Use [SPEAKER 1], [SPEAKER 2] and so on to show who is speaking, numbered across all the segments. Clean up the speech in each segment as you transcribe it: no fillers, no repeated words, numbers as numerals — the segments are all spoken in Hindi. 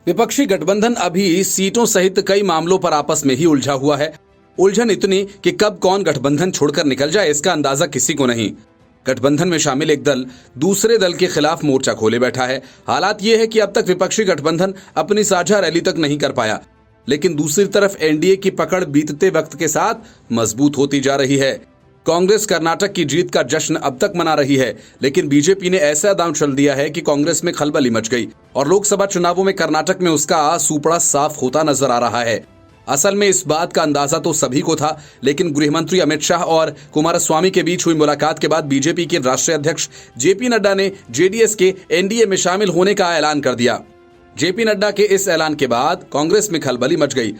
[SPEAKER 1] विपक्षी गठबंधन अभी सीटों सहित कई मामलों पर आपस में ही उलझा हुआ है। उलझन इतनी कि कब कौन गठबंधन छोड़कर निकल जाए इसका अंदाजा किसी को नहीं। गठबंधन में शामिल एक दल दूसरे दल के खिलाफ मोर्चा खोले बैठा है। हालात ये है कि अब तक विपक्षी गठबंधन अपनी साझा रैली तक नहीं कर पाया, लेकिन दूसरी तरफ एनडीए की पकड़ बीतते वक्त के साथ मजबूत होती जा रही है। कांग्रेस कर्नाटक की जीत का जश्न अब तक मना रही है, लेकिन बीजेपी ने ऐसा दांव चल दिया है कि कांग्रेस में खलबली मच गई और लोकसभा चुनावों में कर्नाटक में उसका सूपड़ा साफ होता नजर आ रहा है। असल में इस बात का अंदाजा तो सभी को था, लेकिन गृहमंत्री अमित शाह और कुमारस्वामी के बीच हुई मुलाकात के बाद बीजेपी के राष्ट्रीय अध्यक्ष जेपी नड्डा ने जेडीएस के एनडीए में शामिल होने का ऐलान कर दिया। जेपी नड्डा के इस ऐलान के बाद कांग्रेस में खलबली मच गई।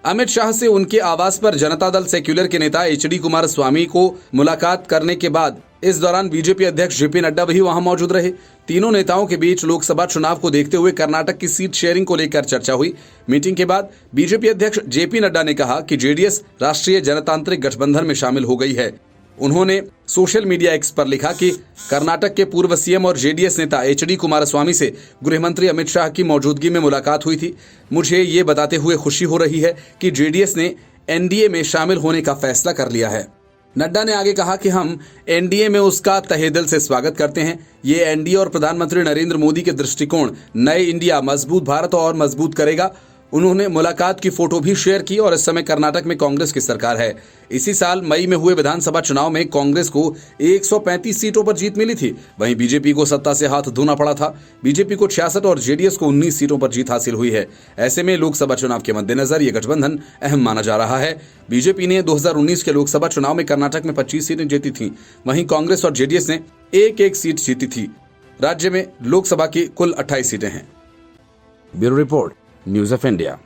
[SPEAKER 1] अमित शाह से उनके आवास पर जनता दल सेक्युलर के नेता एचडी कुमारस्वामी को मुलाकात करने के बाद इस दौरान बीजेपी अध्यक्ष जेपी नड्डा भी वहां मौजूद रहे। तीनों नेताओं के बीच लोकसभा चुनाव को देखते हुए कर्नाटक की सीट शेयरिंग को लेकर चर्चा हुई। मीटिंग के बाद बीजेपी अध्यक्ष जेपी नड्डा ने कहा कि जेडीएस राष्ट्रीय जनतांत्रिक गठबंधन में शामिल हो गई है। उन्होंने सोशल मीडिया एक्स पर लिखा कि कर्नाटक के पूर्व सीएम और जेडीएस नेता एचडी कुमारस्वामी से गृहमंत्री अमित शाह की मौजूदगी में मुलाकात हुई थी। मुझे ये बताते हुए खुशी हो रही है कि जेडीएस ने एनडीए में शामिल होने का फैसला कर लिया है। नड्डा ने आगे कहा कि हम एनडीए में उसका तहे दिल से स्वागत करते हैं। ये एनडीए और प्रधानमंत्री नरेंद्र मोदी के दृष्टिकोण नए इंडिया, मजबूत भारत और मजबूत करेगा। उन्होंने मुलाकात की फोटो भी शेयर की और इस समय कर्नाटक में कांग्रेस की सरकार है। इसी साल मई में हुए विधानसभा चुनाव में कांग्रेस को 135 सीटों पर जीत मिली थी। वहीं बीजेपी को सत्ता से हाथ धोना पड़ा था। बीजेपी को 66 और जेडीएस को 19 सीटों पर जीत हासिल हुई है। ऐसे में लोकसभा चुनाव के मद्देनजर यह गठबंधन अहम माना जा रहा है। बीजेपी ने 2019 के लोकसभा चुनाव में कर्नाटक में 25 सीटें जीती थी। वहीं कांग्रेस और जेडीएस ने एक सीट जीती थी। राज्य में लोकसभा की कुल 28 सीटें हैं। Bureau report, news of India.